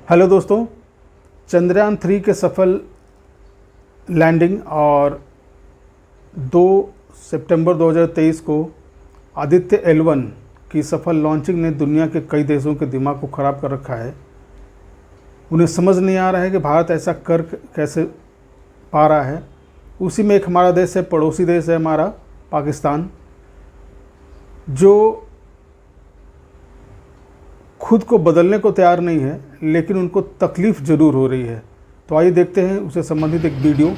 Hello दोस्तों, चंद्रयान-3 के सफल लैंडिंग और 2 सितंबर 2023 को आदित्य L1 की सफल लॉन्चिंग ने दुनिया के कई देशों के दिमाग को ख़राब कर रखा है। उन्हें समझ नहीं आ रहा है कि भारत ऐसा कर कैसे पा रहा है। उसी में एक हमारा देश है, पड़ोसी देश है हमारा पाकिस्तान, जो खुद को बदलने को तैयार नहीं है, लेकिन उनको तकलीफ़ ज़रूर हो रही है। तो आइए देखते हैं उससे संबंधित एक वीडियो,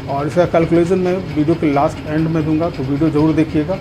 और इसका कैलकुलेशन मैं वीडियो के लास्ट एंड में दूंगा, तो वीडियो ज़रूर देखिएगा।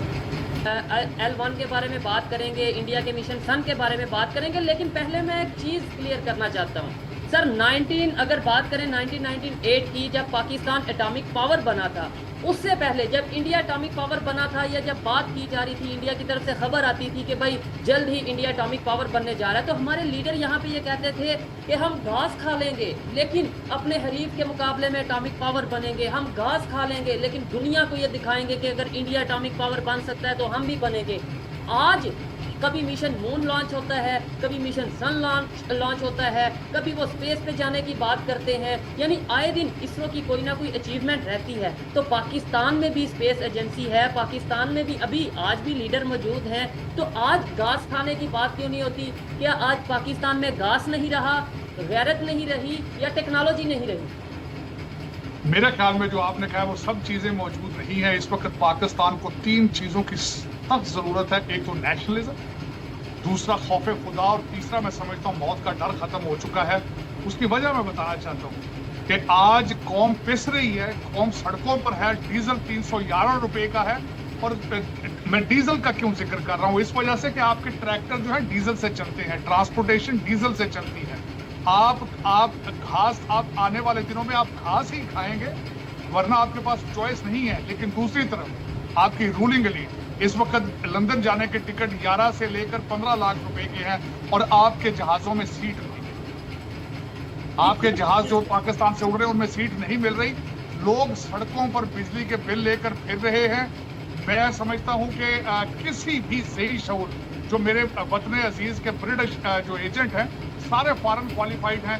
L1 के बारे में बात करेंगे, इंडिया के मिशन सन के बारे में बात करेंगे, लेकिन पहले मैं एक चीज़ क्लियर करना चाहता हूँ। सर 19 अगर बात करें 1998 की, जब पाकिस्तान एटॉमिक पावर बना था, उससे पहले जब इंडिया एटॉमिक पावर बना था, या जब बात की जा रही थी, इंडिया की तरफ से खबर आती थी कि भाई जल्द ही इंडिया एटॉमिक पावर बनने जा रहा है, तो हमारे लीडर यहाँ पे ये कहते थे कि हम घास खा लेंगे लेकिन अपने हरीफ के मुकाबले में एटॉमिक पावर बनेंगे। हम घास खा लेंगे लेकिन दुनिया को ये दिखाएंगे कि अगर इंडिया एटॉमिक पावर बन सकता है तो हम भी बनेंगे। आज कभी मिशन मून लॉन्च होता है, कभी मिशन सन लॉन्च होता है, कभी वो स्पेस पे जाने की बात करते हैं, यानी आए दिन इसरो की कोई ना कोई अचीवमेंट रहती है। तो पाकिस्तान में भी स्पेस एजेंसी है, पाकिस्तान में भी अभी आज भी लीडर मौजूद हैं। तो आज घास खाने की बात क्यों नहीं होती? क्या आज पाकिस्तान में घास नहीं रहा, गैरत नहीं रही, या टेक्नोलॉजी नहीं रही? मेरे ख्याल में जो आपने कहा वो सब चीजें मौजूद नहीं है। इस वक्त पाकिस्तान को 3 चीजों की सख्त जरूरत है। एक तो नेशनलिज्म, दूसरा खौफ खुदा, और तीसरा मैं समझता हूँ मौत का डर खत्म हो चुका है। उसकी वजह मैं बताना चाहता हूँ कि आज कौम पिस रही है, कौम सड़कों पर है। डीजल 311 रुपए का है। और मैं डीजल का क्यों जिक्र कर रहा हूँ? इस वजह से कि आपके ट्रैक्टर जो है डीजल से चलते हैं, ट्रांसपोर्टेशन डीजल से चलती है। आप घास, आप आने वाले दिनों में आप घास ही खाएंगे, वरना आपके पास चॉइस नहीं है। लेकिन दूसरी तरफ आपकी रूलिंग एलीट, इस वक्त लंदन जाने के टिकट 11 से लेकर 15 लाख रुपए के हैं, और आपके जहाजों में सीट नहीं है। आपके जहाज जो पाकिस्तान से उड़ रहे हैं उनमें सीट नहीं मिल रही। लोग सड़कों पर बिजली के बिल लेकर फिर रहे हैं। मैं समझता हूं कि किसी भी सही शऊर, जो मेरे वतन अजीज के ब्रिटिश जो एजेंट हैं, सारे फॉरेन क्वालिफाइड हैं,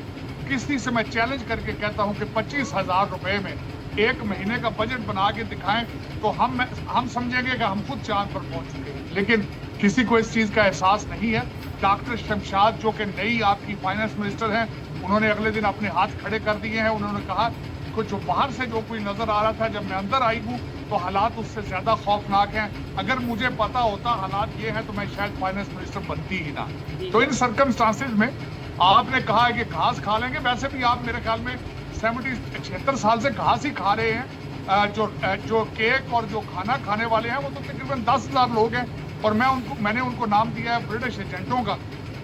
किसी से मैं चैलेंज करके कहता हूं कि 25,000 रुपए में एक महीने का बजट बना के दिखाएं, तो हम समझेंगे कि हम खुद चांद पर पहुंच चुके हैं। लेकिन किसी को इस चीज का एहसास नहीं है। डॉक्टर शमशाद, जो कि नई आपकी फाइनेंस मिनिस्टर हैं, उन्होंने अगले दिन अपने हाथ खड़े कर दिए हैं। उन्होंने कहा कि जो बाहर से जो कोई नजर आ रहा था, जब मैं अंदर आई हूँ तो हालात उससे ज्यादा खौफनाक हैं। अगर मुझे पता होता हालात ये हैं तो मैं शायद फाइनेंस मिनिस्टर बनती ही ना। तो इन सर्कमस्टांसेस में आपने कहा है कि घास खा लेंगे, वैसे भी आप मेरे ख्याल में 76 साल से घास ही खा रहे हैं। जो केक और जो खाना खाने वाले हैं वो तो तकरीबन 10,000 लोग हैं, और मैंने उनको नाम दिया है ब्रिटिश एजेंटों का।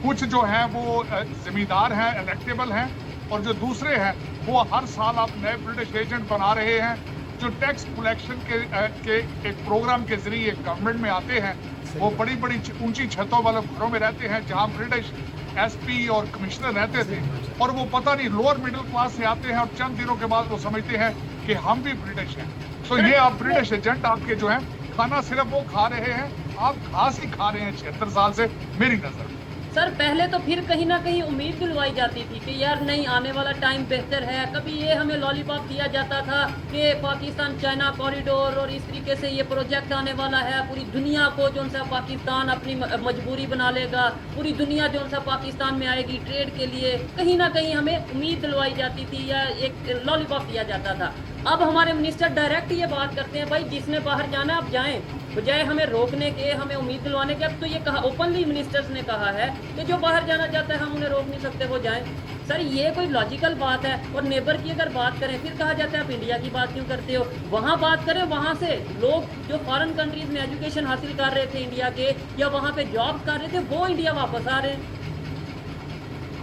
कुछ जो हैं वो जिम्मेदार हैं, इलेक्टेबल हैं, और जो दूसरे हैं वो हर साल आप नए ब्रिटिश एजेंट बना रहे हैं, जो टैक्स कलेक्शन के एक प्रोग्राम के जरिए गवर्नमेंट में आते हैं। वो बड़ी बड़ी ऊंची छतों वाले घरों में रहते हैं, जहां ब्रिटिश एसपी और कमिश्नर रहते थे, और वो पता नहीं लोअर मिडिल क्लास से आते हैं, और चंद दिनों के बाद वो समझते हैं कि हम भी ब्रिटिश हैं। तो ये आप ब्रिटिश एजेंट आपके जो हैं, खाना सिर्फ वो खा रहे हैं, आप घास ही खा रहे हैं 76 साल से, मेरी नजर में। सर पहले तो फिर कहीं ना कहीं उम्मीद दिलवाई जाती थी कि यार नहीं, आने वाला टाइम बेहतर है। कभी ये हमें लॉलीपॉप दिया जाता था कि पाकिस्तान चाइना कॉरिडोर और इस तरीके से ये प्रोजेक्ट आने वाला है, पूरी दुनिया को जो सा पाकिस्तान अपनी मजबूरी बना लेगा, पूरी दुनिया जो सा पाकिस्तान में आएगी ट्रेड के लिए। कहीं ना कहीं हमें उम्मीद दिलवाई जाती थी या एक लॉलीपॉप दिया जाता था। अब हमारे मिनिस्टर डायरेक्ट ये बात करते हैं, भाई जिसने बाहर जाना आप जाएं, बजाय हमें रोकने के, हमें उम्मीद दिलवाने के। अब तो ये कहा ओपनली मिनिस्टर्स ने कहा है कि जो बाहर जाना चाहता है हम उन्हें रोक नहीं सकते, वो जाएं। सर ये कोई लॉजिकल बात है? और नेबर की अगर बात करें, फिर कहा जाता है आप इंडिया की बात क्यों करते हो? वहाँ बात करें, वहाँ से लोग जो फॉरेन कंट्रीज में एजुकेशन हासिल कर रहे थे इंडिया के, या वहाँ पे जॉब कर रहे थे, वो इंडिया वापस आ रहे हैं।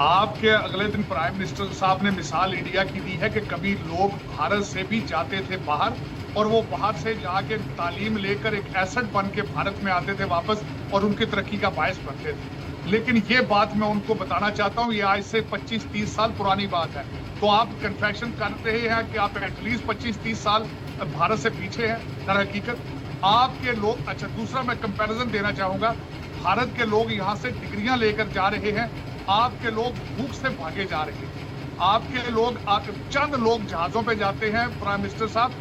आपके अगले दिन प्राइम मिनिस्टर साहब ने मिसाल इंडिया की दी है कि कभी लोग भारत से भी जाते थे बाहर, और वो बाहर से जाके तालीम लेकर एक एसेट बन के भारत में आते थे वापस, और उनकी तरक्की का बायस बनते थे। लेकिन ये बात मैं उनको बताना चाहता हूँ, ये आज से 25-30 साल पुरानी बात है। तो आप कन्फेशन कर रहे हैं कि आप एटलीस्ट 25-30 साल भारत से पीछे हैं। दर हकीकत आपके लोग, अच्छा दूसरा मैं कंपैरिजन देना चाहूंगा, भारत के लोग यहाँ से डिग्रियां लेकर जा रहे हैं, आपके लोग भूख से भागे जा रहे हैं। आपके लोग चंद लोग जहाजों पे जाते हैं प्राइम मिनिस्टर साहब,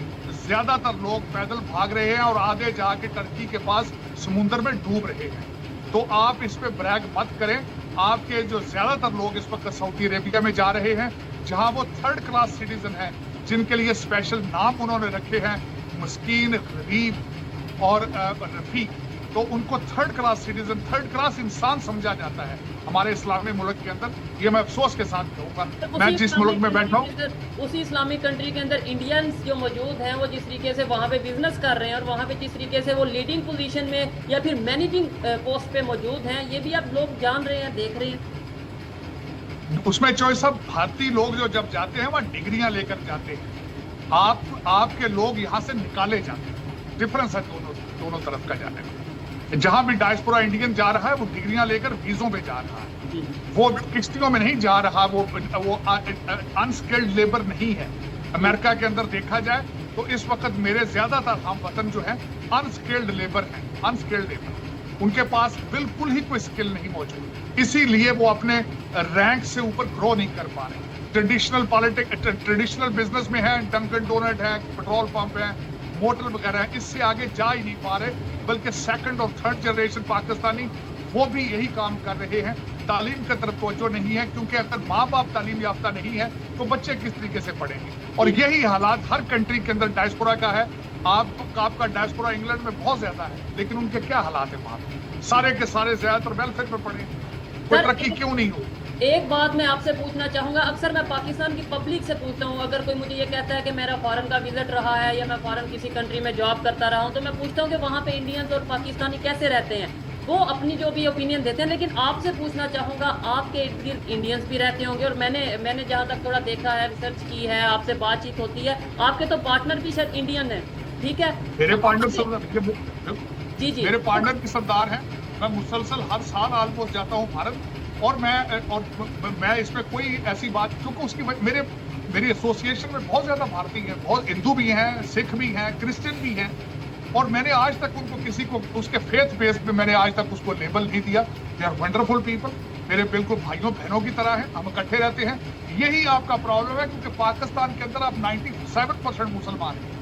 ज्यादातर लोग पैदल भाग रहे हैं और आधे जाके टर्की के पास समुद्र में डूब रहे हैं। तो आप इस पे ब्रैग मत करें। आपके जो ज्यादातर लोग इस वक्त सऊदी अरेबिया में जा रहे हैं, जहां वो थर्ड क्लास सिटीजन हैं, जिनके लिए स्पेशल नाम उन्होंने रखे हैं, मस्कीन, गरीब और रफीक, तो उनको third class citizen, third class इंसान समझा जाता है हमारे इस्लामी मुल्क के अंदर। ये मैं अफसोस के साथ कहूँगा। मैं जिस मुल्क में बैठा हूँ, उसी इस्लामिक कंट्री के अंदर इंडियंस जो मौजूद हैं, वो जिस तरीके से वहाँ पे बिजनेस कर रहे हैं और वहाँ पे जिस तरीके से वो लीडिंग पोजीशन में या फिर मैनेजिंग पोस्ट पे मौजूद हैं, ये भी आप लोग जान रहे हैं, देख रहे हैं। उसमें चॉइस सब भारतीय लोग जो जब जाते हैं वह डिग्रियां लेकर जाते हैं। आपके लोग यहाँ से निकाले जाते हैं। डिफरेंस है दोनों तरफ का जाने में। जहां भी डायस्पोरा इंडियन जा रहा है वो डिग्रियां लेकर वीजों पे जा रहा है, वो किश्तियों में नहीं जा रहा, वो अनस्किल्ड लेबर नहीं है। अमेरिका के अंदर देखा जाए तो इस वक्त मेरे ज्यादातर हम वतन जो है अनस्किल्ड लेबर हैं, अनस्किल्ड लेबर। उनके पास बिल्कुल ही कोई स्किल नहीं मौजूद, इसीलिए वो अपने रैंक से ऊपर ग्रो नहीं कर पा रहे। ट्रेडिशनल बिजनेस में है, डंकन डोनट है, पेट्रोल पंप है, मोटर वगैरह है, इससे आगे जा ही नहीं पा रहे। बल्कि सेकंड और थर्ड जनरेशन पाकिस्तानी वो भी यही काम कर रहे हैं। तालीम की तरफ तवज्जो नहीं है, क्योंकि अगर माँ बाप तालीम याफ्ता नहीं है तो बच्चे किस तरीके से पढ़ेंगे। और यही हालात हर कंट्री के अंदर डायस्पोरा का है। आपका डायस्पोरा इंग्लैंड में बहुत ज्यादा है, लेकिन उनके क्या हालात है वहां पे? सारे के सारे ज्यादातर वेलफेयर में पड़े, कोई तरक्की क्यों नहीं हो? एक बात मैं आपसे पूछना चाहूँगा, अक्सर मैं पाकिस्तान की पब्लिक से पूछता हूँ, अगर कोई मुझे ये कहता है कि मेरा फॉरेन का विजिट रहा है या मैं फॉरेन किसी कंट्री में जॉब करता रहा हूँ, तो मैं पूछता हूँ कि वहाँ पे इंडियंस और पाकिस्तानी कैसे रहते हैं। वो अपनी जो भी ओपिनियन देते हैं, लेकिन आपसे पूछना चाहूँगा, आपके इर्द गिर्द इंडियंस भी रहते होंगे और मैंने जहाँ तक थोड़ा देखा है, रिसर्च की है, आपसे बातचीत होती है, आपके तो पार्टनर भी शायद इंडियन है, ठीक है? मेरे पार्टनर जी मेरे पार्टनर भी सरदार हैं। मैं मुसलसल हर साल ऑलमोस्ट जाता हूँ भारत, और मैं इसमें कोई ऐसी बात, क्योंकि उसकी मेरी एसोसिएशन में बहुत ज्यादा भारतीय हैं, बहुत हिंदू भी हैं, सिख भी हैं, क्रिश्चियन भी हैं, और मैंने आज तक उनको किसी को उसके फेथ बेस पे मैंने आज तक उसको लेबल नहीं दिया। दे आर वंडरफुल पीपल, मेरे बिल्कुल भाइयों बहनों की तरह है, हम इकट्ठे रहते हैं। यही आपका प्रॉब्लम है, क्योंकि पाकिस्तान के अंदर आप 97% मुसलमान हैं,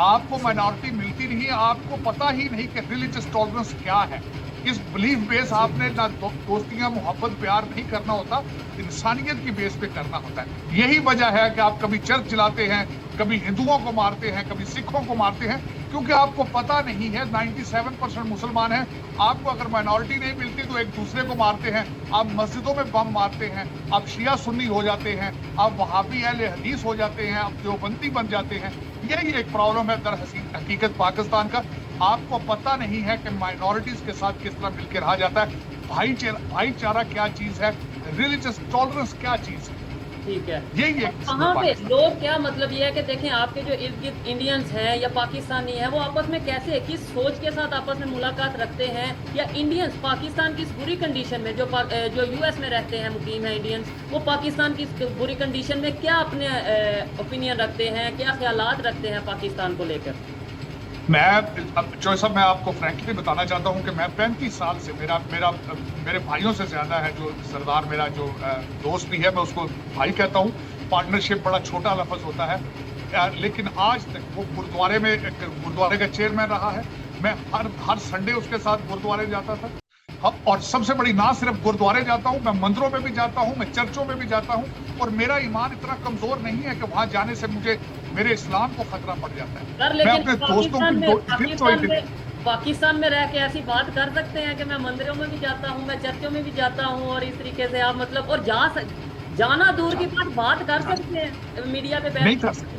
आपको माइनॉरिटी मिलती नहीं है, आपको पता ही नहीं कि रिलीजियस टॉलरेंस क्या है। इस बिलीफ बेस आपने ना दोस्तियां, मोहब्बत, प्यार नहीं करना होता, इंसानियत की बेस पे करना होता है। यही वजह है कि आप कभी चर्च चलाते हैं, कभी हिंदुओं को मारते हैं, कभी सिखों को मारते हैं, क्योंकि आपको पता नहीं है 97% मुसलमान हैं। आपको अगर माइनॉरिटी नहीं मिलती तो एक दूसरे को मारते हैं, आप मस्जिदों में बम मारते हैं, आप शिया सुन्नी हो जाते हैं, आप वहाबी अहले हदीस हो जाते हैं, आप देवबंदी बन जाते हैं। यही एक प्रॉब्लम है दर हकीकत पाकिस्तान का। आपको पता नहीं है कि माइनॉरिटीज के साथ किस तरह मिलकर रहा जाता है, भाईचारा क्या चीज है, रिलीजियस टॉलरेंस क्या चीज है। ठीक है, यही है वहाँ पे लोग क्या, मतलब ये है कि देखें, आपके जो इर्द गिर्द इंडियंस हैं या पाकिस्तानी हैं, वो आपस में कैसे, किस सोच के साथ आपस में मुलाकात रखते हैं, या इंडियंस पाकिस्तान की इस बुरी कंडीशन में जो यूएस में रहते हैं, मुकीम है इंडियंस, वो पाकिस्तान की इस बुरी कंडीशन में क्या अपने ओपिनियन रखते हैं, क्या ख्यालात रखते हैं पाकिस्तान को लेकर? मैं आपको फ्रैंकली बताना चाहता हूं कि मैं 35 साल से मेरे भाइयों से ज्यादा है, जो सरदार मेरा जो दोस्त भी है, मैं उसको भाई कहता हूं। पार्टनरशिप बड़ा छोटा लफ्ज होता है, लेकिन आज तक वो गुरुद्वारे का चेयरमैन रहा है। मैं हर संडे उसके साथ गुरुद्वारे जाता था, और सबसे बड़ी, ना सिर्फ गुरुद्वारे जाता हूं, मैं मंदिरों में भी जाता हूं, मैं चर्चों में भी जाता हूं, और मेरा ईमान इतना कमजोर नहीं है कि वहां जाने से मुझे मेरे इस्लाम को खतरा पड़ जाता है। सर, लेकिन मैं अपने दोस्तों की पाकिस्तान में रह के ऐसी बात कर सकते हैं कि मैं मंदिरों में भी जाता हूं, मैं चर्चों में भी जाता हूं, और इस तरीके से आप मतलब, और जाना दूर की बात कर सकते हैं मीडिया पे? नहीं कर सकते,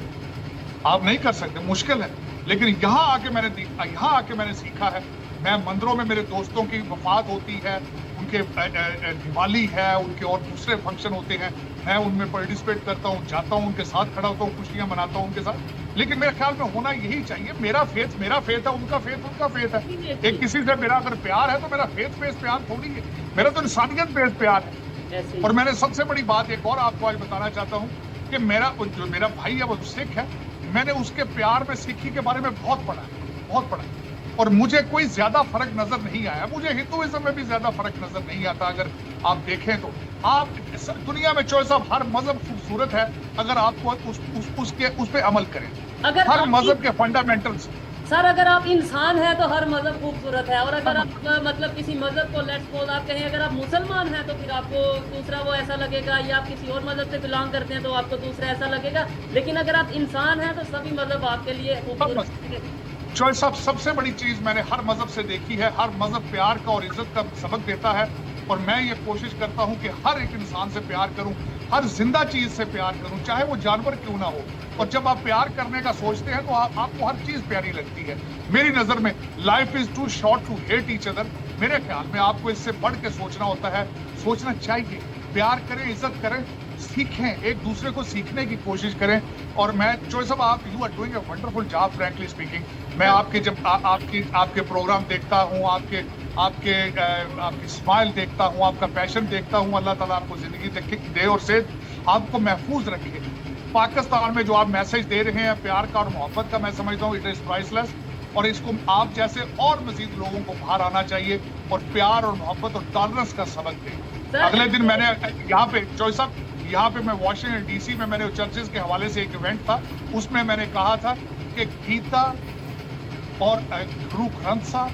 आप नहीं कर सकते, मुश्किल है। लेकिन यहाँ आके मैंने सीखा है। मैं मंदिरों में, मेरे दोस्तों की वफात होती है, उनके दिवाली है, उनके और दूसरे फंक्शन होते हैं, मैं उनमें पार्टिसिपेट करता हूँ, जाता हूँ, उनके साथ खड़ा होता हूँ, खुशियां मनाता हूँ उनके साथ। लेकिन मेरे ख्याल में होना यही चाहिए, मेरा फेथ है, उनका फेथ है। एक किसी से मेरा अगर प्यार है तो मेरा फेथ बेस्ड प्यार थोड़ी है, मेरा तो इंसानियत बेस्ड प्यार है। और मैंने सबसे बड़ी बात एक और आपको आज बताना चाहता हूँ कि जो मेरा भाई है वो सिख है, मैंने उसके प्यार में सिखी के बारे में बहुत पढ़ा है, और मुझे कोई ज्यादा फर्क नजर नहीं आया। मुझे हिंदुइज्म में भी ज्यादा फर्क नजर नहीं आता। अगर आप देखें तो आप दुनिया में चॉइस ऑफ हर मजहब खूबसूरत है अगर आपको उस पे अमल करें। अगर हर आप मजहब के फंडामेंटल्स। सर अगर आप इंसान हैं तो हर मजहब खूबसूरत है, और अगर आप मतलब किसी मजहब को लेट्स सपोज आप कहें अगर आप मुसलमान हैं तो फिर आपको दूसरा वो ऐसा लगेगा, या आप किसी और मजहब से बिलोंग करते हैं तो आपको दूसरा ऐसा लगेगा। लेकिन अगर आप इंसान हैं तो सभी मजहब आपके लिए खूबसूरत है। चॉइस ऑफ सबसे बड़ी चीज मैंने हर मजहब से देखी है, हर मजहब प्यार का और इज्जत का सबक देता है, और मैं ये कोशिश करता हूं कि हर एक इंसान से प्यार करूं, हर जिंदा चीज से प्यार करूं, चाहे वो जानवर क्यों ना हो। और जब आप प्यार करने का सोचते हैं तो आपको हर चीज प्यारी लगती है। मेरी नजर में life is too short to hate each other. मेरे ख्याल में आपको इससे बढ़ के सोचना होता है, सोचना चाहिए, प्यार करें, इज्जत करें, सीखें, एक दूसरे को सीखने की कोशिश करें। और मैं चॉइस ऑफ आप you are doing a wonderful job frankly speaking. मैं आपके जब आपके प्रोग्राम देखता हूँ, आपकी स्माइल देखता हूँ, आपका पैशन देखता हूँ, अल्लाह ताला आपको जिंदगी दे और सेहत आपको महफूज रखे। पाकिस्तान में जो आप मैसेज दे रहे हैं प्यार का और मोहब्बत का, मैं समझता हूँ इट इज प्राइसलेस, और इसको आप जैसे और मजीद लोगों को बाहर आना चाहिए और प्यार और मोहब्बत और टॉलरेंस का सबक दें। अगले दिन मैंने यहाँ पे चॉइस ऑफ यहाँ पे मैं वाशिंगटन डीसी में मैंने चर्चेस के हवाले से एक इवेंट था, उसमें मैंने कहा था कि गीता और गुरु ग्रंथ साहब,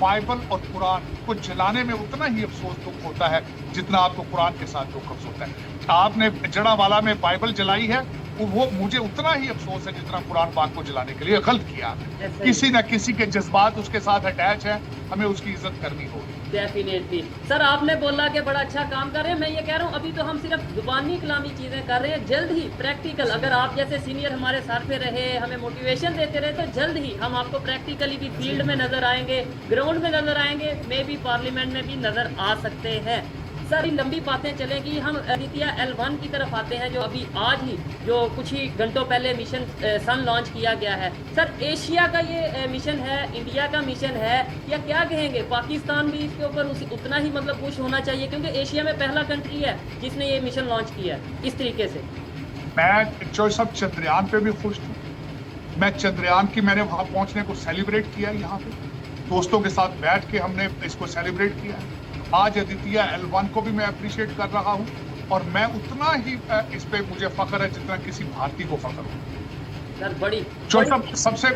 बाइबल और कुरान को जलाने में उतना ही अफसोस दुख होता है जितना आपको कुरान के साथ दुख अफसोस होता है। आपने जड़ावाला में बाइबल जलाई है, वो मुझे उतना ही अफसोस है जितना कुरान पाक को जलाने के लिए गलत किया। किसी न किसी के जज्बात उसके साथ अटैच है, हमें उसकी इज्जत करनी होगी। डेफिनेटली सर, आपने बोला कि बड़ा अच्छा काम कर रहे हैं। मैं ये कह रहा हूँ अभी तो हम सिर्फ जुबानी कलामी चीज़ें कर रहे हैं, जल्द ही प्रैक्टिकल, अगर आप जैसे सीनियर हमारे साथ पे रहे, हमें मोटिवेशन देते रहे, तो जल्द ही हम आपको प्रैक्टिकली भी फील्ड में नजर आएंगे, ग्राउंड में नजर आएंगे, मे भी पार्लियामेंट में भी नजर आ सकते हैं। सर इन लंबी बातें चलेंगी, हम आदित्य L1 की तरफ आते हैं, जो अभी आज ही जो कुछ ही घंटों पहले मिशन सन लॉन्च किया गया है। सर एशिया का ये मिशन है, इंडिया का मिशन है, या क्या कहेंगे? पाकिस्तान भी इसके ऊपर उतना ही मतलब खुश होना चाहिए, क्योंकि एशिया में पहला कंट्री है जिसने ये मिशन लॉन्च किया है इस तरीके से। मैं चॉइस ऑफ चंद्रयान पे भी खुश हूँ। मैं चंद्रयान की मैंने वहां पहुंचने को सेलिब्रेट किया, यहाँ पे दोस्तों के साथ बैठ के हमने इसको सेलिब्रेट किया है। आज आदित्य L1 को भी मैं अप्रिशिएट कर रहा हूँ, और मैं उतना ही इस पे मुझे फख्र है जितना किसी भारतीय को फख्र हो। सर बड़ी सबसे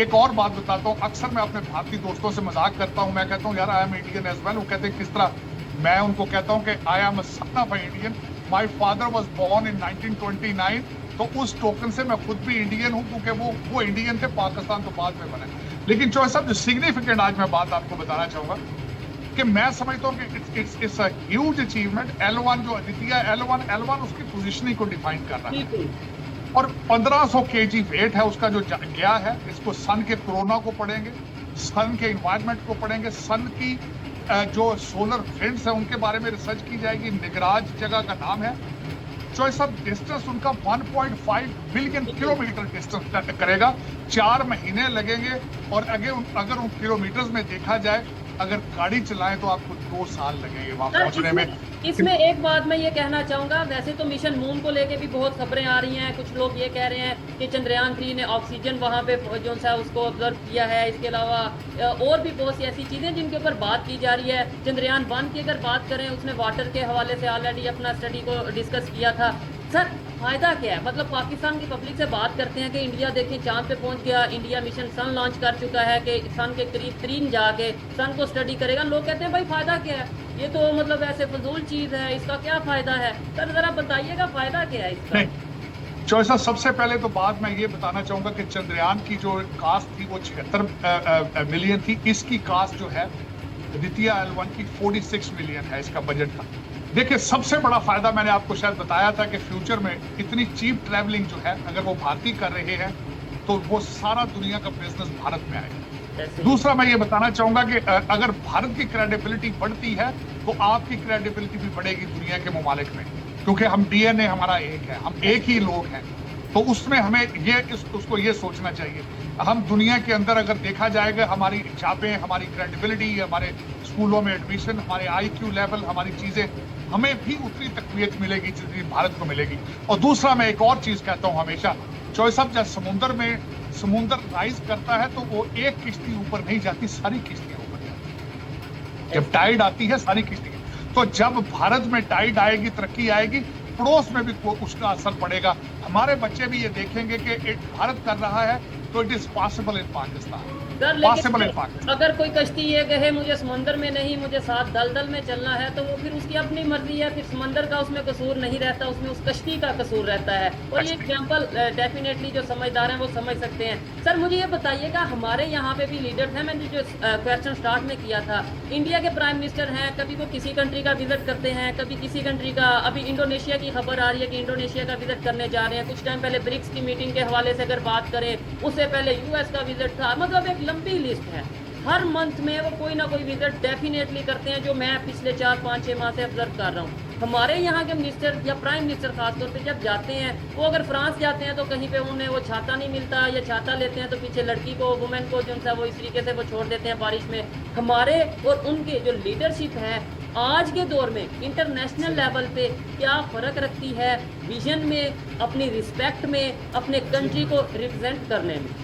एक और बात बताता हूँ, अक्सर मैं अपने भारतीय दोस्तों से मजाक करता हूँ, मैं कहता हूँ यार I am Indian as well. वो कहते हैं किस तरह? मैं उनको कहता हूँ कि I am a son of Indian, my father was born in 1929, तो उस टोकन से मैं खुद भी इंडियन हूँ, क्योंकि वो इंडियन थे, पाकिस्तान तो बाद में बने। लेकिन जो सब जो सिग्निफिकेंट आज मैं बात आपको बताना चाहूंगा कि मैं समझता हूँ कि it's a huge achievement. L1 जो आदित्य L1 उसकी पोजीशनिंग को डिफाइन कर रहा है, और 1500 kg वेट है उसका जो गया है। इसको सन के कोरोना को पढ़ेंगे, सन के इन्वायरमेंट को पढ़ेंगे, सन की जो सोलर विंड्स है उनके बारे में रिसर्च की जाएगी। निगराज जगह का नाम है। चॉइस ऑफ डिस्टेंस उनका 1.5 बिलियन किलोमीटर डिस्टेंस करेगा, 4 महीने लगेंगे, और अगर उन किलोमीटर्स में देखा जाए, अगर गाड़ी चलाएं तो आपको 2 साल लगेंगे वहां पहुंचने में। इसमें एक बात मैं ये कहना चाहूँगा, वैसे तो मिशन मून को लेके भी बहुत खबरें आ रही हैं, कुछ लोग ये कह रहे हैं कि चंद्रयान 3 ने ऑक्सीजन वहाँ पे जो सा उसको ऑब्जर्व किया है। इसके अलावा और भी बहुत सी ऐसी चीज़ें जिनके ऊपर बात की जा रही है। चंद्रयान 1 की अगर बात करें, उसने वाटर के हवाले से ऑलरेडी अपना स्टडी को डिस्कस किया था। सर फ़ायदा क्या है? मतलब पाकिस्तान की पब्लिक से बात करते हैं कि इंडिया देखिए चांद पे पहुंच गया, इंडिया मिशन सन लॉन्च कर चुका है, कि सन के करीब 3 जाके सन को स्टडी करेगा। लोग कहते हैं भाई फ़ायदा क्या है, ये तो मतलब ऐसे फजूल चीज़ है, इसका क्या फ़ायदा है? सर ज़रा बताइएगा फ़ायदा क्या है इसका। चॉइस सबसे पहले तो बात मैं ये बताना चाहूंगा कि चंद्रयान की जो कास्ट थी वो 76 मिलियन थी। इसकी कास्ट जो है आदित्य L1 की 46 मिलियन है, इसका बजट था। देखिए सबसे बड़ा फायदा मैंने आपको शायद बताया था कि फ्यूचर में इतनी चीप ट्रैवलिंग जो है, अगर वो भारतीय कर रहे हैं तो वो सारा दुनिया का बिजनेस भारत में आएगा। दूसरा मैं ये बताना चाहूंगा कि अगर भारत की क्रेडिबिलिटी बढ़ती है तो आपकी क्रेडिबिलिटी भी बढ़ेगी दुनिया के ममालिक में, क्योंकि हम DNA हमारा एक है, हम एक ही लोग हैं। तो उसमें हमें उसको ये सोचना चाहिए। हम दुनिया के अंदर अगर देखा जाएगा, हमारी छापें, हमारी क्रेडिबिलिटी, हमारे स्कूलों में एडमिशन, हमारे IQ लेवल, हमारी चीजें, हमें भी उतनी तकवीत मिलेगी जितनी भारत को मिलेगी। और दूसरा मैं एक और चीज कहता हूँ हमेशा, चॉइस ऑफ जब समुंदर राइज करता है तो वो एक किश्ती ऊपर नहीं जाती, सारी किश्तियां ऊपर जाती है। जब टाइड आती है सारी किश्ती, तो जब भारत में टाइड आएगी, तरक्की आएगी, पड़ोस में भी उसका असर पड़ेगा। हमारे बच्चे भी ये देखेंगे कि भारत कर रहा है तो it is possible in Pakistan, sir possible in लेकिन पाकिस्तान। अगर कोई कश्ती ये कहे मुझे समंदर में नहीं, मुझे साथ दलदल में चलना है, तो वो फिर उसकी अपनी मर्जी है, फिर समंदर का उसमें कसूर नहीं रहता, उसमें उस कश्ती का कसूर रहता है। और ये एग्जांपल डेफिनेटली जो समझदार हैं वो समझ सकते हैं। सर मुझे ये बताइएगा, हमारे यहाँ पे भी लीडर्स हैं, मैंने जो क्वेश्चन स्टार्ट में किया था, इंडिया के प्राइम मिनिस्टर हैं, कभी वो किसी कंट्री का विजिट करते हैं, कभी किसी कंट्री का। अभी इंडोनेशिया की खबर आ रही है कि इंडोनेशिया का विजिट करने जा रहे हैं। कुछ टाइम पहले ब्रिक्स की मीटिंग के हवाले से अगर बात करें, उससे पहले यूएस का विजिट था। मतलब एक लंबी लिस्ट है, हर मंथ में वो कोई ना कोई विजिट डेफिनेटली करते हैं, जो मैं पिछले 4-5-6 माह से ऑब्जर्व कर रहा हूँ। हमारे यहाँ के मिनिस्टर या प्राइम मिनिस्टर खासतौर पे जब जाते हैं, वो अगर फ्रांस जाते हैं तो कहीं पे उन्हें वो छाता नहीं मिलता, या छाता लेते हैं तो पीछे लड़की को, वुमेन को जो सा वो इस तरीके से वो छोड़ देते हैं बारिश में। हमारे और उनके जो लीडरशिप है आज के दौर में इंटरनेशनल लेवल पे क्या फ़र्क रखती है विजन में, अपनी रिस्पेक्ट में, अपने कंट्री को रिप्रेजेंट करने में?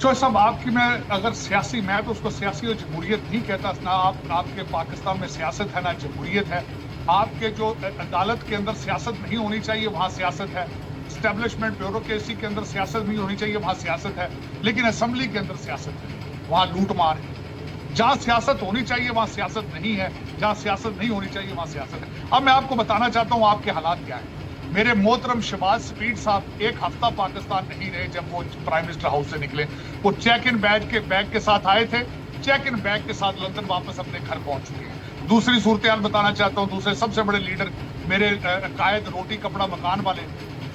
जो सब आपकी, मैं अगर सियासी, मैं तो उसको सियासी और जमहूरियत नहीं कहता ना। आपके पाकिस्तान में सियासत है ना जमहूरियत है। आपके जो अदालत के अंदर सियासत नहीं होनी चाहिए वहाँ सियासत है, स्टैब्लिशमेंट ब्यूरोक्रेसी के अंदर सियासत नहीं होनी चाहिए वहाँ सियासत है, लेकिन असेंबली के अंदर सियासत है, वहाँ लूट मार है। जहाँ सियासत होनी चाहिए वहाँ सियासत नहीं है, जहाँ सियासत नहीं होनी चाहिए वहाँ सियासत है। अब मैं आपको बताना चाहता हूँ आपके हालात क्या है। मेरे मोहतरम शहबाज स्पीड साहब एक हफ्ता पाकिस्तान नहीं रहे जब वो प्राइम मिनिस्टर हाउस से निकले। वो चेक इन बैग के साथ आए थे, चेक इन बैग के साथ लंदन वापस अपने घर पहुंच चुके हैं। दूसरी सूरत बताना चाहता हूँ, दूसरे सबसे बड़े लीडर मेरे कायद रोटी कपड़ा मकान वाले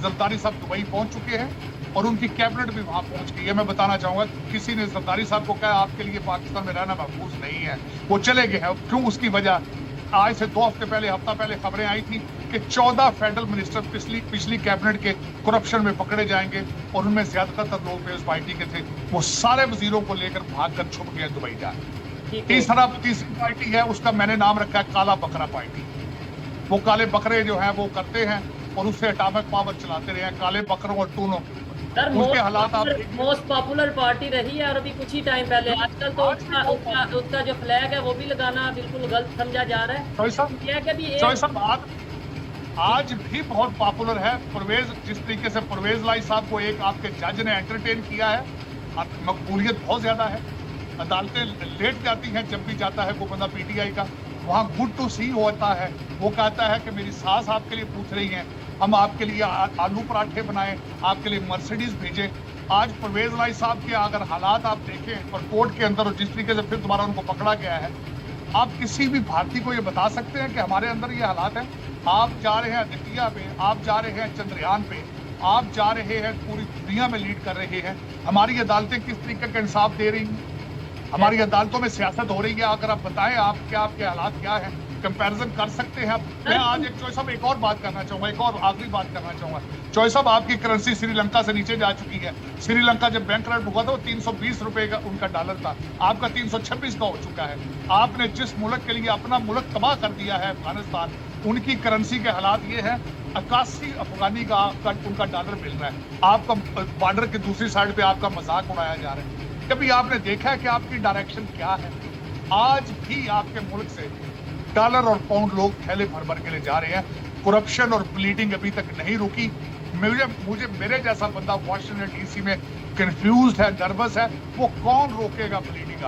जरदारी साहब दुबई पहुंच चुके हैं और उनकी कैबिनेट भी वहां पहुंच गई है। मैं बताना चाहूंगा, किसी ने जरदारी साहब को कहा आपके लिए पाकिस्तान में रहना महफूज नहीं है, वो चले गए हैं। क्यों? उसकी वजह आज से 2 हफ्ते पहले, हफ्ता पहले खबरें आई थी कि 14 फेडरल मिनिस्टर पिछली कैबिनेट के करप्शन में पकड़े जाएंगे और उनमें ज्यादातर लोग पीपल्स पार्टी के थे। वो सारे वजीरों को लेकर भागकर छुप गए दुबई जाए। तीसरी पार्टी है, उसका मैंने नाम रखा है काला बकरा पार्टी। वो काले बकरे जो है वो करते हैं और उससे एटॉमिक पावर चलाते रहे हैं, काले बकरों और टूनों। सर उनके हालात आप मोस्ट पॉपुलर पार्टी रही है और अभी कुछ ही टाइम पहले, आजकल तो उसका जो फ्लैग है वो भी लगाना बिल्कुल गलत समझा जा रहा है। आज भी बहुत पॉपुलर है। परवेज, जिस तरीके से परवेज लाई साहब को एक आपके जज ने एंटरटेन किया है, मकबूलियत बहुत ज्यादा है। अदालतें लेट जाती हैं जब भी जाता है वो बंदा पीटीआई का, वहाँ गुड टू सी होता है। वो कहता है कि मेरी सास आपके लिए पूछ रही हैं, हम आपके लिए आलू पराठे बनाएं, आपके लिए मर्सिडीज भेजें। आज परवेज लाई साहब के अगर हालात आप देखें और कोर्ट के अंदर, और जिस तरीके से फिर दोबारा उनको पकड़ा गया है, आप किसी भी भारतीय को ये बता सकते हैं कि हमारे अंदर ये हालात हैं? आप जा रहे हैं आदित्य पे, आप जा रहे हैं चंद्रयान पे, आप जा रहे हैं पूरी दुनिया में लीड कर रहे हैं। हमारी अदालतें किस तरीके का इंसाफ दे रही हैं? हमारी अदालतों में सियासत हो रही है। अगर आप बताएं आपके हालात क्या है, कंपैरिजन कर सकते हैं आप। मैं आज एक और बात करना चाहूंगा, एक और आखिरी बात करना चाहूंगा। चॉइस साहब, आपकी करेंसी श्रीलंका से नीचे जा चुकी है। श्रीलंका जब बैंकरप्ट हुआ था वो 320 रुपए का उनका डॉलर था, आपका 326 का हो चुका है। आपने जिस मुल्क के लिए अपना मुल्क तबाह कर दिया है अफगानिस्तान, उनकी करेंसी के हालात ये है, 81 अफगानी का उनका डॉलर मिल रहा है। आपका बॉर्डर की दूसरी साइड पे आपका मजाक उड़ाया जा रहा है। कभी आपने देखा है कि आपकी डायरेक्शन क्या है? आज भी आपके मुल्क से डॉलर और पाउंड लोग थैले भर भर के ले जा रहे हैं। करप्शन और ब्लीडिंग अभी तक नहीं रुकी। मुझे मेरे जैसा बंदा वॉशिंगटन डीसी में कंफ्यूज है, नर्वस है। वो कौन रोकेगा ब्लीडिंग?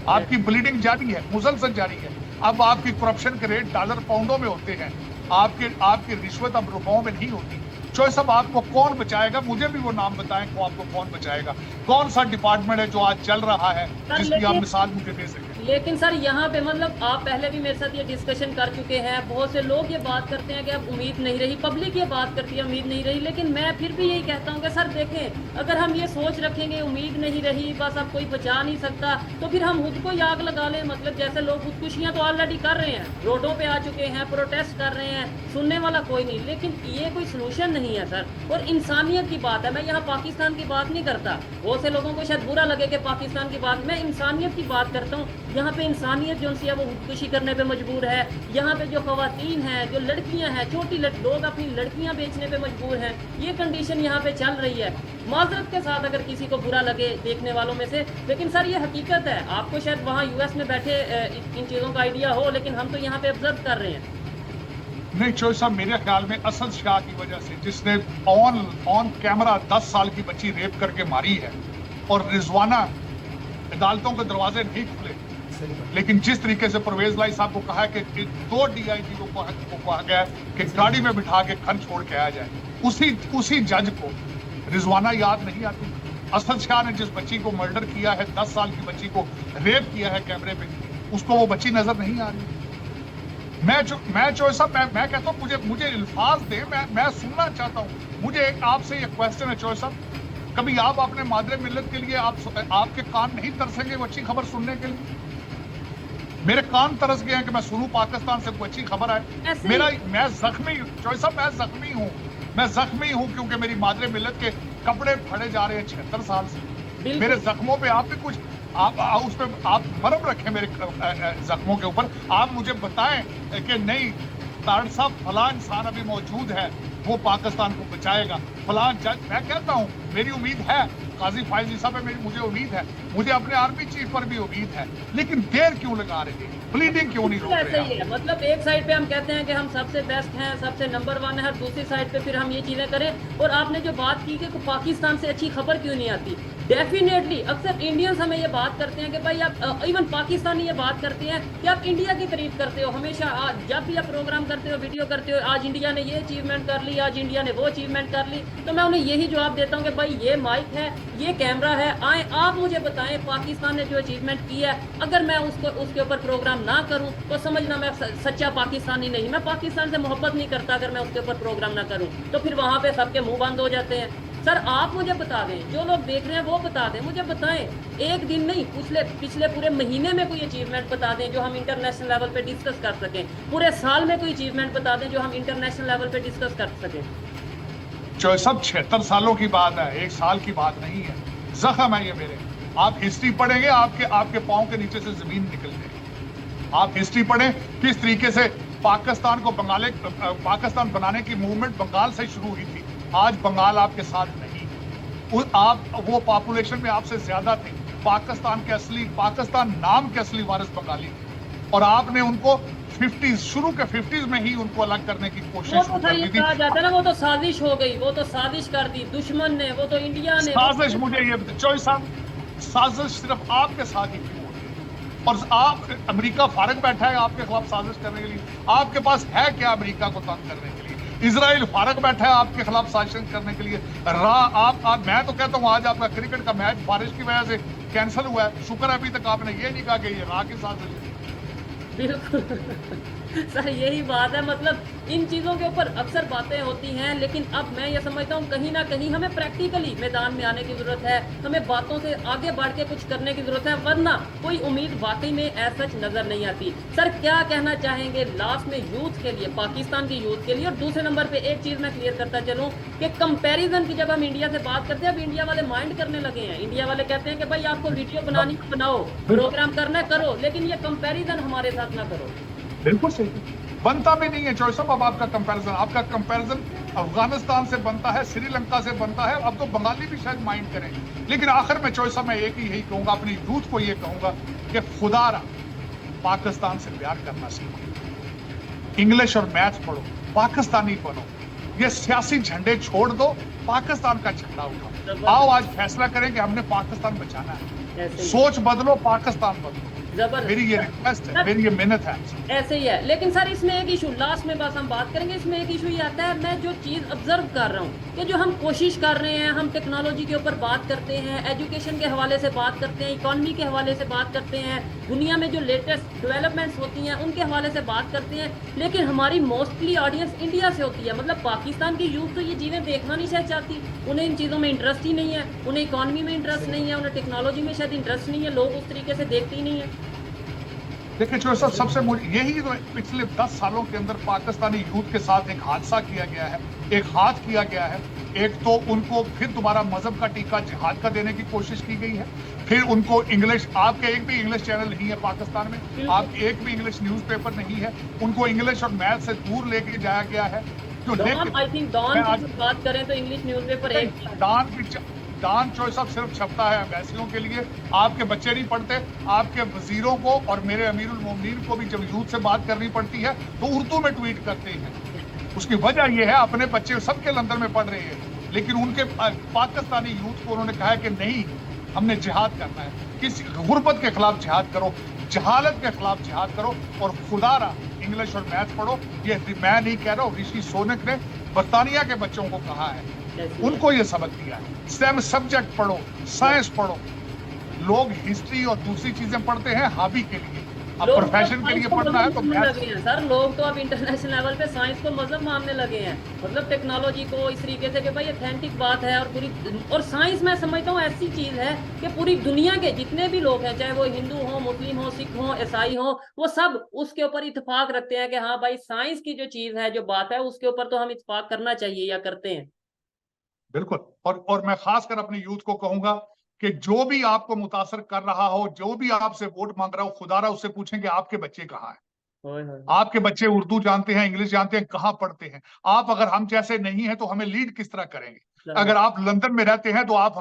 आपकी ब्लीडिंग जारी है, मुसलसल जारी है। अब आपकी करप्शन के रेट डॉलर पाउंडों में होते हैं, आपकी रिश्वत अब रुपयों में नहीं होती। चॉइस अब आपको कौन बचाएगा? मुझे भी वो नाम बताएं को आपको कौन बचाएगा। कौन सा डिपार्टमेंट है जो आज चल रहा है जिसकी आप मिसाल मुझे दे सकें? लेकिन सर यहाँ पे मतलब आप पहले भी मेरे साथ ये डिस्कशन कर चुके हैं। बहुत से लोग ये बात करते हैं कि अब उम्मीद नहीं रही, पब्लिक ये बात करती है उम्मीद नहीं रही, लेकिन मैं फिर भी यही कहता हूँ कि सर देखें, अगर हम ये सोच रखेंगे उम्मीद नहीं रही, बस अब कोई बचा नहीं सकता, तो फिर हम खुद को आग लगा लें। मतलब जैसे लोग खुदकुशियाँ तो ऑलरेडी कर रहे हैं, रोडों पर आ चुके हैं, प्रोटेस्ट कर रहे हैं, सुनने वाला कोई नहीं। लेकिन ये कोई सोल्यूशन नहीं है सर। और इंसानियत की बात है, मैं यहाँ पाकिस्तान की बात नहीं करता। बहुत से लोगों को शायद बुरा लगे कि पाकिस्तान की बात, मैं इंसानियत की बात करता हूँ। यहाँ पे इंसानियत जो सी है वो खुदकुशी करने पे मजबूर है। यहाँ पे जो खवातीन हैं, जो लड़कियाँ हैं, छोटी लोग अपनी लड़कियाँ बेचने पे मजबूर हैं। ये कंडीशन यहाँ पे चल रही है। माजरत के साथ अगर किसी को बुरा लगे देखने वालों में से, लेकिन सर ये हकीकत है। आपको शायद वहाँ यूएस में बैठे इन चीज़ों का आइडिया हो, लेकिन हम तो यहाँ पे ऑब्जर्व कर रहे हैं। नहीं चोई साहब, मेरे ख्याल में असद शाह की वजह से, जिसने ऑन कैमरा 10 साल की बच्ची रेप करके मारी है, और रिजवाना अदालतों के दरवाजे नहीं खुले, लेकिन जिस तरीके से परवेज लाई साहब को कहा है कि 2 DIG को कहा गया कि गाड़ी में बिठा के घर छोड़ के आया जाए, उसी जज को रिजवाना याद नहीं आती। असद शाह ने जिस बच्ची को मर्डर किया है, 10 साल की बच्ची को रेप किया है कैमरे पे, उसको वो बच्ची नजर नहीं आ रही। मैं कहता हूँ मुझे अल्फाज दे, मैं सुनना चाहता हूँ। मुझे एक आपसे ये क्वेश्चन है चोई साहब, कभी आप अपने मादरे मिल्लत के लिए आपके कान नहीं तरसेंगे वो अच्छी खबर सुनने के लिए? मेरे कान तरस गए हैं कि मैं सुनूं पाकिस्तान से कोई अच्छी खबर आए। मैं जख्मी चोई साहब, मैं जख्मी हूँ क्योंकि मेरी मादरे मिल्लत के कपड़े फाड़े जा रहे हैं 76 साल से। मेरे जख्मों पे आप भी कुछ उस पे आप मरहम रखें मेरे जख्मों के ऊपर। आप मुझे बताएं कि नहीं तारड़ साहब फला इंसान अभी मौजूद है, वो पाकिस्तान को बचाएगा, फला जज। मैं कहता हूं मेरी उम्मीद है, काजी फायजी साहब है, मुझे उम्मीद है, मुझे अपने आर्मी चीफ पर भी उम्मीद है, लेकिन देर क्यों लगा रहे हैं? ब्लीडिंग क्यों नहीं रोक रहे? ऐसे ही है, मतलब एक साइड पे हम कहते हैं कि हम सबसे बेस्ट हैं, सबसे नंबर 1 है, दूसरी साइड पे फिर हम ये चीजें करें। और आपने जो बात की कि पाकिस्तान से अच्छी खबर क्यों नहीं आती, डेफिनेटली अक्सर इंडियंस हमें ये बात करते हैं कि भाई आप, इवन पाकिस्तानी ये बात करते हैं कि आप इंडिया की तारीफ करते हो हमेशा। जब भी आप प्रोग्राम करते हो, वीडियो करते हो, आज इंडिया ने ये अचीवमेंट कर ली, आज इंडिया ने वो अचीवमेंट कर ली, तो मैं उन्हें यही जवाब देता हूँ कि भाई ये माइक है, ये कैमरा है, आए आप मुझे बताएं पाकिस्तान ने जो अचीवमेंट की है, अगर मैं उसके ऊपर प्रोग्राम ना करूं तो समझना मैं सच्चा पाकिस्तानी नहीं, मैं पाकिस्तान से मोहब्बत नहीं करता। अगर मैं उसके ऊपर प्रोग्राम ना करूं तो फिर वहां पे सबके मुंह बंद हो जाते हैं। सर आप मुझे बता दें, जो लोग देख रहे हैं वो बता दें, मुझे बताएं एक दिन नहीं, पिछले पूरे महीने में कोई अचीवमेंट बता दें जो हम इंटरनेशनल लेवल पे डिस्कस कर सकें। पूरे साल में कोई अचीवमेंट बता दें जो हम इंटरनेशनल लेवल पे डिस्कस कर सकें। जो सब 76 सालों की बात है, 1 साल की बात नहीं है। जख्म है ये मेरे। आप हिस्ट्री पढ़ेंगे, आपके पाँव के नीचे से जमीन निकल जाएगी। आप हिस्ट्री पढ़ें किस तरीके से पाकिस्तान बनाने की मूवमेंट बंगाल से शुरू हुई थी। आज बंगाल आपके साथ नहीं, वो पॉपुलेशन में आपसे ज्यादा थे। पाकिस्तान नाम के असली वारिस बंगाली थे, और आपने उनको 50s में ही उनको अलग करने की कोशिश कर दी थी। कहा जाता है ना, वो तो साजिश हो गई, वो तो साजिश कर दी दुश्मन ने, वो तो इंडिया ने साजिश। मुझे ये चॉइस साजिश सिर्फ आपके साथ ही क्यों होती है? और आप, अमेरिका फारग बैठा है आपके खिलाफ साजिश करने के लिए। आपके पास है क्या अमेरिका को तंग करने के लिए? इजराइल फारग बैठा है आपके खिलाफ साजिश करने के लिए। मैं तो कहता हूँ आज आपका क्रिकेट का मैच बारिश की वजह से कैंसिल हुआ है, शुक्र है अभी तक आपने ये नहीं कहा कि ये राह की साजिश है। बिल्कुल सर यही बात है, मतलब इन चीज़ों के ऊपर अक्सर बातें होती हैं, लेकिन अब मैं ये समझता हूँ कहीं ना कहीं हमें प्रैक्टिकली मैदान में आने की ज़रूरत है, हमें बातों से आगे बढ़ के कुछ करने की ज़रूरत है, वरना कोई उम्मीद वाकई में ऐसा सच नज़र नहीं आती। सर क्या कहना चाहेंगे लास्ट में यूथ के लिए, पाकिस्तान की यूथ के लिए? और दूसरे नंबर पर एक चीज़ मैं क्लियर करता चलूँ कि कंपेरिजन की जब हम इंडिया से बात करते हैं, अब इंडिया वाले माइंड करने लगे हैं। इंडिया वाले कहते हैं कि भाई आपको वीडियो बनानी बनाओ, प्रोग्राम करना करो, लेकिन ये कंपेरिजन हमारे साथ ना करो। बिल्कुल सही, बनता भी नहीं है चॉइस। अब आपका कंपैरिजन अफगानिस्तान से बनता है, श्रीलंका से बनता है, अब तो बंगाली भी शायद माइंड करें। लेकिन आखिर में चॉइस मैं एक ही यही कहूंगा, अपनी यूथ को ये कहूंगा कि खुदारा पाकिस्तान से प्यार करना सीखो, इंग्लिश और मैथ पढ़ो, पाकिस्तानी बनो, ये सियासी झंडे छोड़ दो, पाकिस्तान का झंडा उठाओ। आओ आज फैसला करें कि हमने पाकिस्तान बचाना है, सोच बदलो, पाकिस्तान बदलो। मेरी ये रिक्वेस्ट है, मेरी ये मिन्नत है। ऐसे ही है। लेकिन सर इसमें एक इशू, लास्ट में बस हम बात करेंगे, इसमें एक इशू ये आता है, मैं जो चीज़ ऑब्जर्व कर रहा हूँ कि जो हम कोशिश कर रहे हैं, हम टेक्नोलॉजी के ऊपर बात करते हैं, एजुकेशन के हवाले से बात करते हैं, इकॉनमी के हवाले से बात करते हैं, दुनिया में जो लेटेस्ट डेवलपमेंट्स होती हैं उनके हवाले से बात करते हैं, लेकिन हमारी मोस्टली ऑडियंस इंडिया से होती है। मतलब पाकिस्तान की यूथ तो ये चीज़ें देखना नहीं शायद चाहती, उन्हें इन चीज़ों में इंटरेस्ट ही नहीं है, उन्हें इकॉनमी में इंटरेस्ट नहीं है, उन्हें टेक्नोलॉजी में शायद इंटरेस्ट नहीं है, लोग उस तरीके से देखते ही नहीं है। देखिए जो सब सबसे यही तो पिछले 10 सालों के अंदर पाकिस्तानी यूथ के साथ एक हादसा किया गया है, एक हाथ किया गया है। एक तो उनको फिर दोबारा मजहब का टीका जिहाद का देने की कोशिश की गई है, फिर उनको इंग्लिश, आपके एक भी इंग्लिश चैनल नहीं है पाकिस्तान में, आप एक भी इंग्लिश न्यूज़पेपर नहीं है, उनको इंग्लिश और मैथ से दूर लेके जाया गया है। जो आई थिंक डॉन की बात करें तो इंग्लिश न्यूज़पेपर एक डॉन चॉइस अब सिर्फ छपता है अम्बेसियों के लिए, आपके बच्चे नहीं पढ़ते। आपके वजीरों को और मेरे अमीरुल मोमिनीन को भी जब यूथ से बात करनी पड़ती है तो उर्दू में ट्वीट करते हैं। उसकी वजह यह है अपने बच्चे सबके लंदन में पढ़ रहे हैं, लेकिन उनके पाकिस्तानी यूथ को उन्होंने कहा है कि नहीं, हमने जिहाद करना है, किसी गुर्बत के खिलाफ जिहाद करो, जहालत के खिलाफ जिहाद करो और खुदारा इंग्लिश और मैथ पढ़ो। ये मैं नहीं कह रहा हूँ, ऋषि सोनक ने बर्तानिया के बच्चों को कहा है, उनको ये सबक दिया है। स्टेम सब्जेक्ट पढ़ो, साइंस पढ़ो। लोग हिस्ट्री और दूसरी चीजें पढ़ते हैं हॉबी के लिए, अब प्रोफेशन के लिए पढ़ना है तो सर लोग तो अब इंटरनेशनल लेवल पे साइंस को मजहब मानने लगे हैं, मतलब टेक्नोलॉजी को इस तरीके से कि भाई ऑथेंटिक बात है। और पूरी और साइंस मैं समझता हूँ ऐसी चीज है कि पूरी दुनिया के जितने भी लोग हैं, चाहे वो हिंदू हो, मुस्लिम हो, सिख हो, ईसाई हो, वो सब उसके ऊपर इत्तेफाक रखते हैं कि हाँ भाई साइंस की जो चीज है, जो बात है, उसके ऊपर तो हम इत्तेफाक करना चाहिए या करते हैं। बिल्कुल। और मैं खासकर अपने यूथ को कहूंगा कि जो भी आपको मुतासर कर रहा हो, जो भी आपसे वोट मांग रहा हो, खुदारा उससे पूछें कि आपके बच्चे कहाँ हैं, आपके बच्चे उर्दू जानते हैं, इंग्लिश जानते हैं, कहाँ पढ़ते हैं। आप अगर हम जैसे नहीं है तो हमें लीड किस तरह करेंगे? अगर आप लंदन में रहते हैं तो आप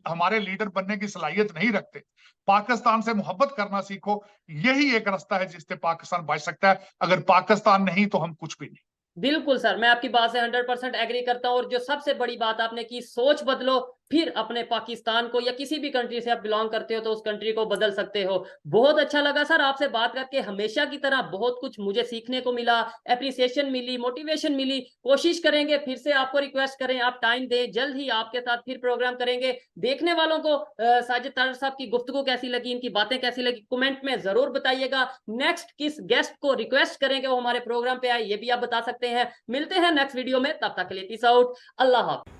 हमारे लीडर बनने की सलाहियत नहीं रखते। पाकिस्तान से मोहब्बत करना सीखो, यही एक रास्ता है जिससे पाकिस्तान बच सकता है। अगर पाकिस्तान नहीं तो हम कुछ भी नहीं। बिल्कुल सर, मैं आपकी बात से 100% एग्री करता हूं। और जो सबसे बड़ी बात आपने की, सोच बदलो, फिर अपने पाकिस्तान को या किसी भी कंट्री से आप बिलोंग करते हो तो उस कंट्री को बदल सकते हो। बहुत अच्छा लगा सर आपसे बात करके, हमेशा की तरह बहुत कुछ मुझे सीखने को मिला, एप्रिसिएशन मिली, मोटिवेशन मिली। कोशिश करेंगे फिर से आपको रिक्वेस्ट करें, आप टाइम दें, जल्द ही आपके साथ फिर प्रोग्राम करेंगे। देखने वालों को साजिद तारड़ साहब की गुफ्तगू कैसी लगी, इनकी बातें कैसी लगी, कमेंट में जरूर बताइएगा। नेक्स्ट किस गेस्ट को रिक्वेस्ट करेंगे वो हमारे प्रोग्राम पे आए, ये भी आप बता सकते हैं। मिलते हैं नेक्स्ट वीडियो में, तब तक के लिए पीस आउट, अल्लाह हाफ़िज़।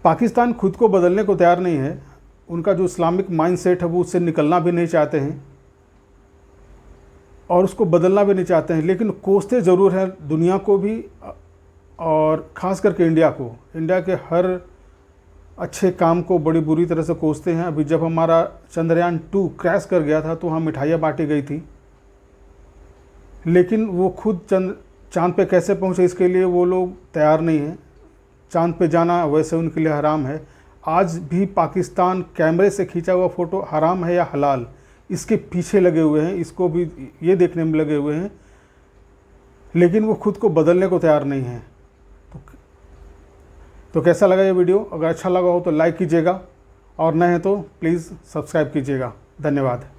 पाकिस्तान खुद को बदलने को तैयार नहीं है। उनका जो इस्लामिक माइंडसेट है वो उससे निकलना भी नहीं चाहते हैं और उसको बदलना भी नहीं चाहते हैं, लेकिन कोसते ज़रूर हैं दुनिया को भी और ख़ास करके इंडिया को। इंडिया के हर अच्छे काम को बड़ी बुरी तरह से कोसते हैं। अभी जब हमारा चंद्रयान 2 क्रैश कर गया था तो वहाँ मिठाइयाँ बांटी गई थी, लेकिन वो खुद चाँद पे कैसे पहुँचे इसके लिए वो लोग तैयार नहीं हैं। चाँद पे जाना वैसे उनके लिए हराम है। आज भी पाकिस्तान कैमरे से खींचा हुआ फ़ोटो हराम है या हलाल, इसके पीछे लगे हुए हैं, इसको भी ये देखने में लगे हुए हैं, लेकिन वो खुद को बदलने को तैयार नहीं हैं। तो कैसा लगा ये वीडियो? अगर अच्छा लगा हो तो लाइक कीजिएगा और नए हैं तो प्लीज़ सब्सक्राइब कीजिएगा। धन्यवाद।